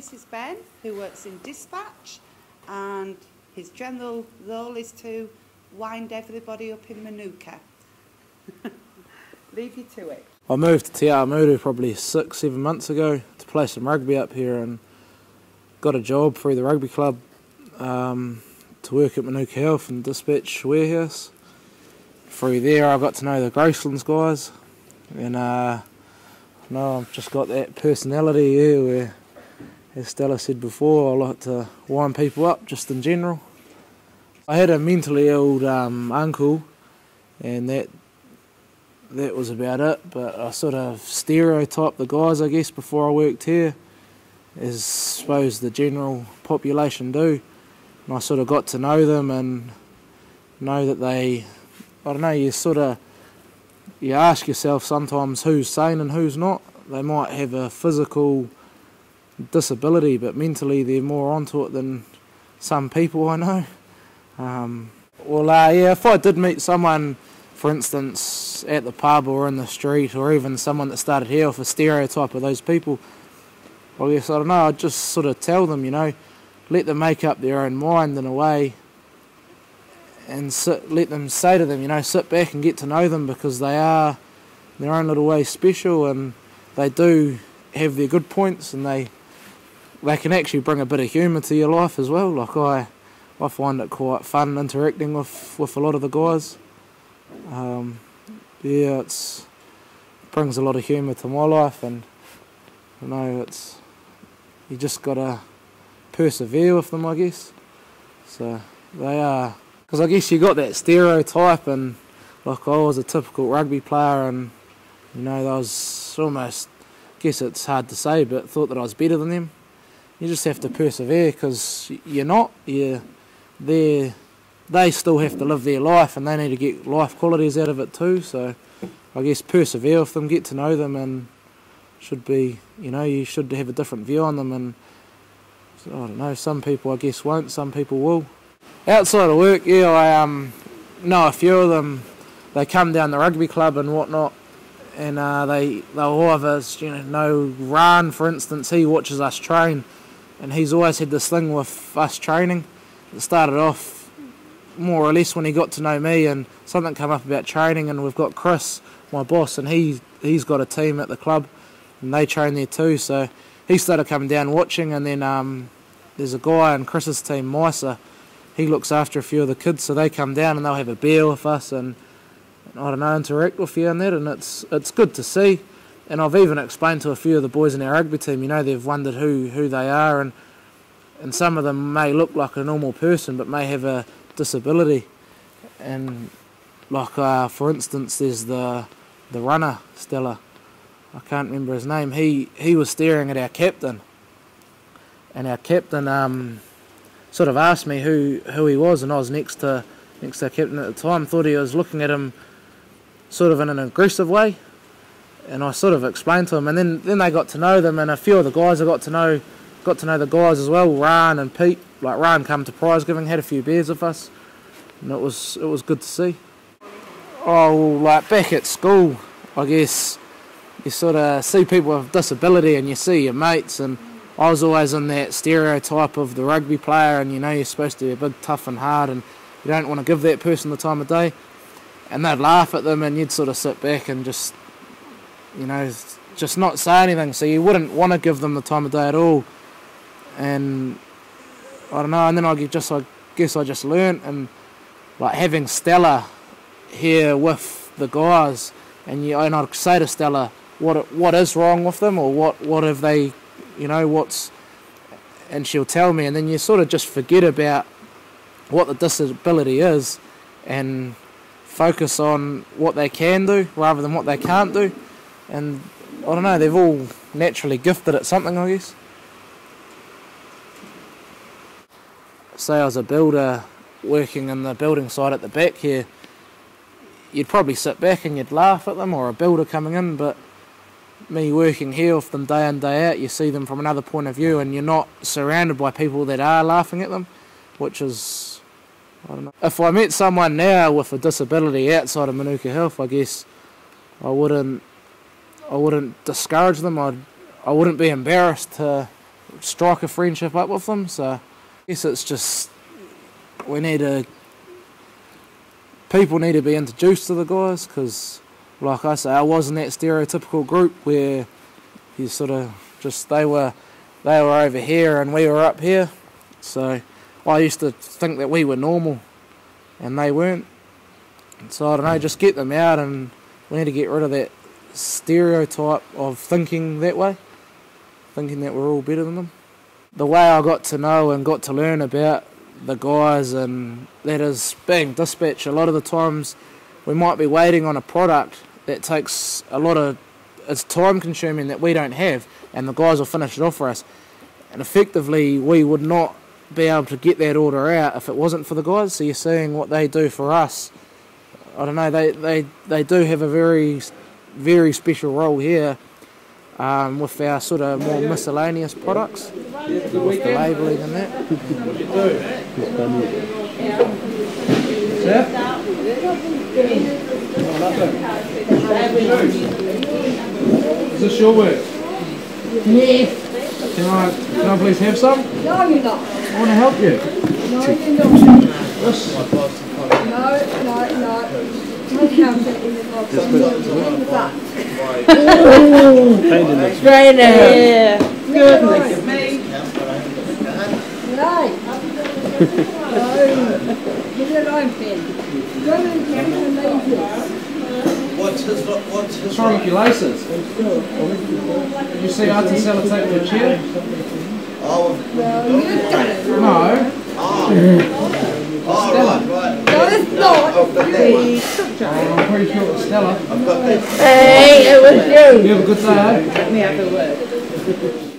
this is Ben, who works in dispatch, and his general role is to wind everybody up in Manuka. Leave you to it. I moved to Te Awamutu probably 6-7 months ago to play some rugby up here, and got a job through the rugby club to work at Manuka Health and dispatch warehouse. Through there I got to know the Gracelands guys, and I've just got that personality here where, as Stella said before, I like to wind people up just in general. I had a mentally ill uncle, and that was about it, but I sort of stereotyped the guys, I guess, before I worked here, as I suppose the general population do. And I sort of got to know them and know that they, I don't know, you ask yourself sometimes who's sane and who's not. They might have a physical disability, but mentally they're more onto it than some people I know. Yeah, if I did meet someone, for instance, at the pub or in the street, or even someone that started here with a stereotype of those people, I guess, I don't know, I'd just sort of tell them, let them make up their own mind in a way, and let them say to them, sit back and get to know them, because they are in their own little way special, and they do have their good points, and they can actually bring a bit of humour to your life as well. Like I find it quite fun interacting with a lot of the guys. It brings a lot of humour to my life, and you just gotta persevere with them, I guess. So they are, because I guess you got that stereotype, and like I was a typical rugby player, and I was almost, I guess it's hard to say, but thought that I was better than them. You just have to persevere, because you're not. They still have to live their life, and they need to get life qualities out of it too. So I guess persevere with them, get to know them, and should be, you should have a different view on them. And I don't know, some people I guess won't, some people will. Outside of work, I know a few of them. They come down the rugby club and whatnot, and they'll either, know Ran, for instance. He watches us train, and he's always had this thing with us training. It started off more or less when he got to know me, and something came up about training, and we've got Chris, my boss, and he's got a team at the club, and they train there too. So he started coming down watching, and then there's a guy in Chris's team, Misa. He looks after a few of the kids, so they come down and they'll have a beer with us, and I don't know, interact with you and that, and it's good to see. And I've even explained to a few of the boys in our rugby team, they've wondered who they are, and some of them may look like a normal person but may have a disability. And like for instance, there's the runner, Stella, I can't remember his name. He was staring at our captain, and our captain sort of asked me who he was, and I was next to our captain at the time. Thought he was looking at him sort of in an aggressive way, and I sort of explained to him, and then they got to know them, and a few of the guys I got to know the guys as well, Ran and Pete. Like Ran come to prize giving, had a few beers with us, and it was good to see. Like back at school, I guess you sort of see people with disability, and you see your mates, and I was always in that stereotype of the rugby player, and you're supposed to be a bit tough and hard, and you don't want to give that person the time of day, and they'd laugh at them, and you'd sort of sit back and just not say anything, so you wouldn't want to give them the time of day at all. And I don't know, and then I guess I just learnt, and like having Stella here with the guys, and I'd say to Stella what is wrong with them, or what have they, and she'll tell me, and then you sort of just forget about what the disability is and focus on what they can do rather than what they can't do. And I don't know, they've all naturally gifted at something, I guess. Say I was a builder working in the building site at the back here, you'd probably sit back and you'd laugh at them, or a builder coming in, but me working here with them day in, day out, you see them from another point of view, and you're not surrounded by people that are laughing at them, which is, I don't know. If I met someone now with a disability outside of Manuka Health, I guess I wouldn't discourage them. I wouldn't be embarrassed to strike a friendship up with them. So I guess it's just people need to be introduced to the guys, because like I say, I was in that stereotypical group where you sort of just they were over here and we were up here. So I used to think that we were normal and they weren't. So I don't know, just get them out, and we need to get rid of that stereotype of thinking that way, thinking that we're all better than them. The way I got to know and got to learn about the guys, and that is being dispatch. A lot of the times we might be waiting on a product that takes it's time consuming that we don't have, and the guys will finish it off for us. And effectively we would not be able to get that order out if it wasn't for the guys. So you're seeing what they do for us. I don't know, they do have a very, very special role here with our sort of more miscellaneous products, with the labelling and that. Is this your work? Yes. Can I please have some? No, you're not. I want to help you. No, you're not. No. Don't have it in the box. In the back. Straight out. Yeah. Goodness me. Right. Give it a line pin. Go and carry the laces. What's wrong with your laces? Did you see Arts and Sellotape for a chair? Well, you've done it. No. Stella. No, it's not. I'm pretty sure it's Stella. Hey, it was you. You have a good day, eh? Let me have a word.